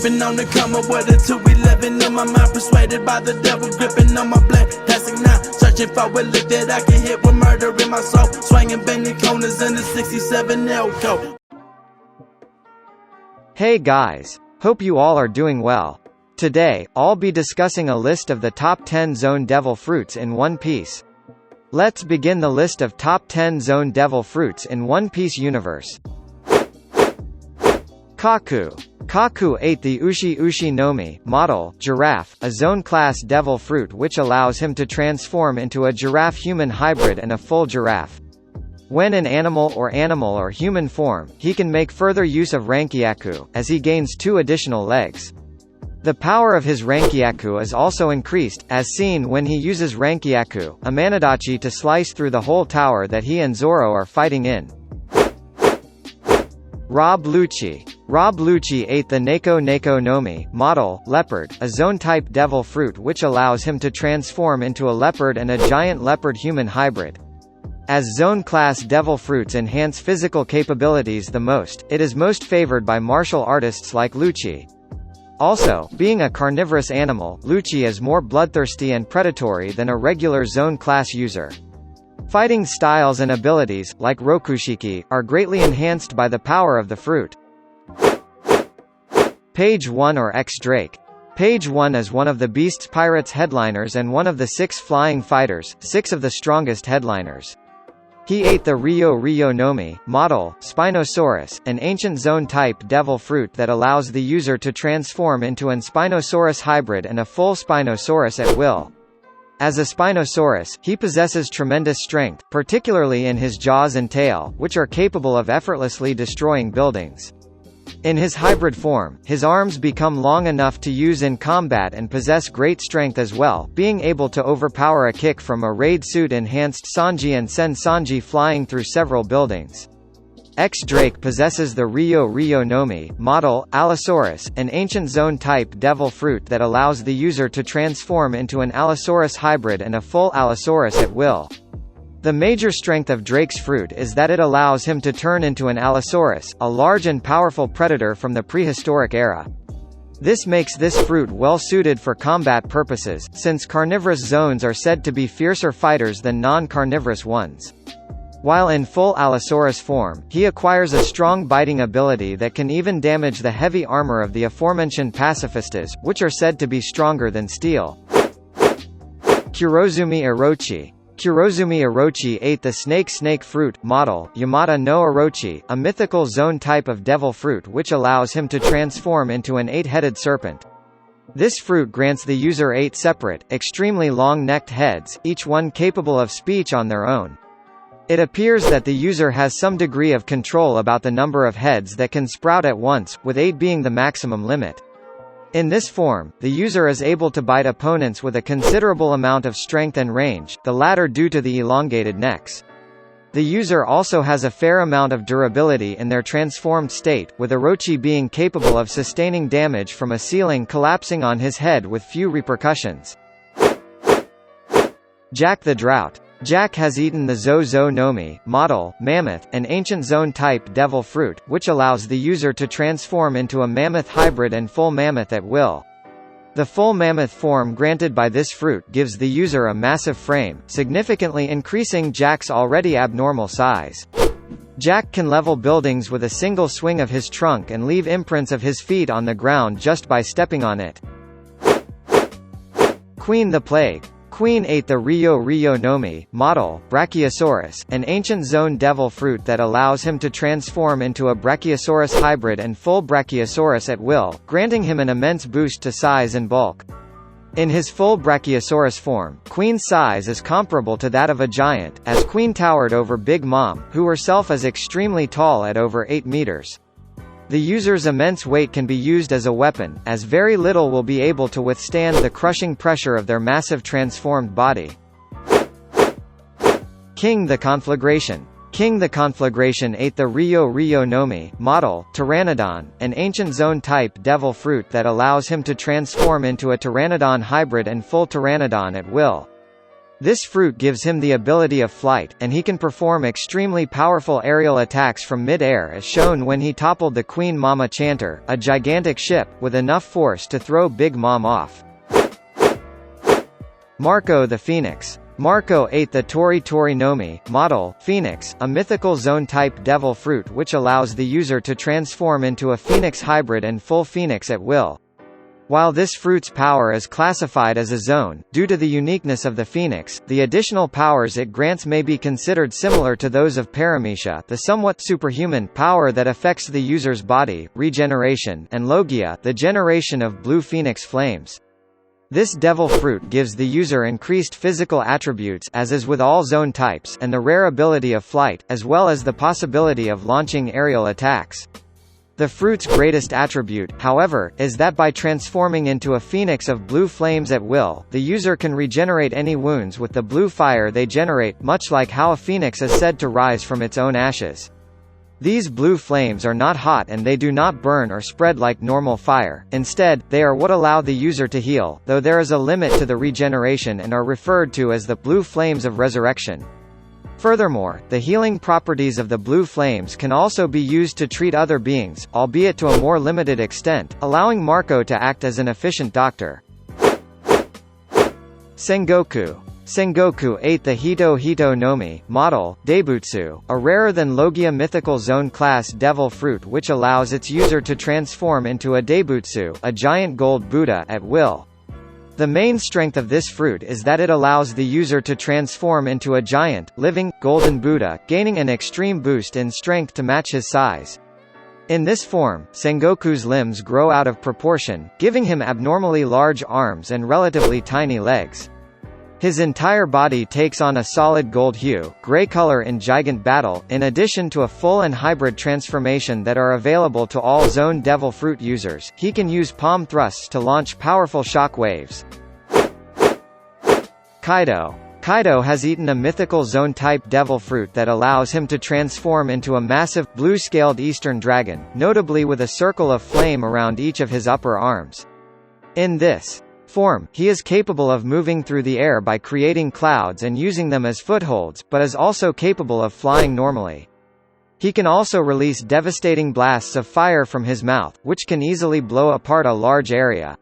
Creeping on the corner with a 211 in my mind, persuaded by the devil gripping on my black plastic now. Searching for a lick that I can hit with murder in my soul. Swinging bending corners in the 67 Elko. Hey guys, hope you all are doing well. Today, I'll be discussing a list of the top 10 Zoan Devil Fruits in One Piece. Let's begin the list of top 10 Zoan Devil Fruits in One Piece universe. Kaku. Kaku ate the Ushi Ushi Nomi model giraffe, a Zoan-class devil fruit which allows him to transform into a giraffe-human hybrid and a full giraffe. When in animal or human form, he can make further use of Rankyaku, as he gains 2 additional legs. The power of his Rankyaku is also increased, as seen when he uses Rankyaku, a Manadachi, to slice through the whole tower that he and Zoro are fighting in. Rob Lucci. Rob Lucci ate the Neko Neko Nomi model leopard, a Zoan-type devil fruit which allows him to transform into a leopard and a giant leopard-human hybrid. As Zoan-class devil fruits enhance physical capabilities the most, it is most favored by martial artists like Lucci. Also, being a carnivorous animal, Lucci is more bloodthirsty and predatory than a regular Zoan-class user. Fighting styles and abilities, like Rokushiki, are greatly enhanced by the power of the fruit. Page 1 or X Drake. Page 1 is one of the Beast's Pirates headliners and one of the 6 flying fighters, 6 of the strongest headliners. He ate the Ryo Ryo Nomi model Spinosaurus, an ancient Zoan-type devil fruit that allows the user to transform into an Spinosaurus hybrid and a full Spinosaurus at will. As a Spinosaurus, he possesses tremendous strength, particularly in his jaws and tail, which are capable of effortlessly destroying buildings. In his hybrid form, his arms become long enough to use in combat and possess great strength as well, being able to overpower a kick from a raid suit-enhanced Sanji and send Sanji flying through several buildings. X Drake possesses the Ryo Ryo Nomi model Allosaurus, an ancient Zoan-type devil fruit that allows the user to transform into an Allosaurus hybrid and a full Allosaurus at will. The major strength of Drake's fruit is that it allows him to turn into an Allosaurus, a large and powerful predator from the prehistoric era. This makes this fruit well suited for combat purposes, since carnivorous Zoans are said to be fiercer fighters than non-carnivorous ones. While in full Allosaurus form, he acquires a strong biting ability that can even damage the heavy armor of the aforementioned pacifistas, which are said to be stronger than steel. Kurozumi Orochi. Kurozumi Orochi ate the snake fruit model Yamata no Orochi, a mythical Zoan type of devil fruit which allows him to transform into an 8-headed serpent. This fruit grants the user 8 separate, extremely long-necked heads, each one capable of speech on their own. It appears that the user has some degree of control about the number of heads that can sprout at once, with 8 being the maximum limit. In this form, the user is able to bite opponents with a considerable amount of strength and range, the latter due to the elongated necks. The user also has a fair amount of durability in their transformed state, with Orochi being capable of sustaining damage from a ceiling collapsing on his head with few repercussions. Jack the Drought. Jack has eaten the Zo-Zo Nomi model mammoth, an ancient Zoan-type devil fruit, which allows the user to transform into a mammoth hybrid and full mammoth at will. The full mammoth form granted by this fruit gives the user a massive frame, significantly increasing Jack's already abnormal size. Jack can level buildings with a single swing of his trunk and leave imprints of his feet on the ground just by stepping on it. Queen the Plague. Queen ate the Ryo Ryo Nomi model Brachiosaurus, an ancient Zoan devil fruit that allows him to transform into a Brachiosaurus hybrid and full Brachiosaurus at will, granting him an immense boost to size and bulk. In his full Brachiosaurus form, Queen's size is comparable to that of a giant, as Queen towered over Big Mom, who herself is extremely tall at over 8 meters. The user's immense weight can be used as a weapon, as very little will be able to withstand the crushing pressure of their massive transformed body. King the Conflagration. King the Conflagration ate the Ryo Ryo Nomi model Pteranodon, an ancient Zoan-type devil fruit that allows him to transform into a Pteranodon hybrid and full Pteranodon at will. This fruit gives him the ability of flight, and he can perform extremely powerful aerial attacks from mid-air as shown when he toppled the Queen Mama Chanter, a gigantic ship, with enough force to throw Big Mom off. Marco the Phoenix. Marco ate the Tori Tori Nomi, model, Phoenix, a mythical zone-type devil fruit which allows the user to transform into a Phoenix hybrid and full Phoenix at will. While this fruit's power is classified as a zone, due to the uniqueness of the Phoenix, the additional powers it grants may be considered similar to those of Paramecia, the somewhat superhuman power that affects the user's body, regeneration, and Logia, the generation of blue Phoenix flames. This devil fruit gives the user increased physical attributes, as is with all zone types, and the rare ability of flight, as well as the possibility of launching aerial attacks. The fruit's greatest attribute, however, is that by transforming into a phoenix of blue flames at will, the user can regenerate any wounds with the blue fire they generate, much like how a phoenix is said to rise from its own ashes. These blue flames are not hot and they do not burn or spread like normal fire. Instead, they are what allow the user to heal, though there is a limit to the regeneration and are referred to as the blue flames of resurrection. Furthermore, the healing properties of the blue flames can also be used to treat other beings, albeit to a more limited extent, allowing Marco to act as an efficient doctor. Sengoku. Sengoku ate the Hito Hito Nomi, model, Daibutsu, a rarer-than-Logia mythical zone-class devil fruit which allows its user to transform into a Daibutsu, a giant gold Buddha, at will. The main strength of this fruit is that it allows the user to transform into a giant, living, golden Buddha, gaining an extreme boost in strength to match his size. In this form, Sengoku's limbs grow out of proportion, giving him abnormally large arms and relatively tiny legs. His entire body takes on a solid gold hue, gray color in Gigant Battle, in addition to a full and hybrid transformation that are available to all Zone Devil Fruit users. He can use palm thrusts to launch powerful shock waves. Kaido. Kaido has eaten a mythical zone-type devil fruit that allows him to transform into a massive, blue-scaled eastern dragon, notably with a circle of flame around each of his upper arms. In this form, he is capable of moving through the air by creating clouds and using them as footholds, but is also capable of flying normally. He can also release devastating blasts of fire from his mouth, which can easily blow apart a large area.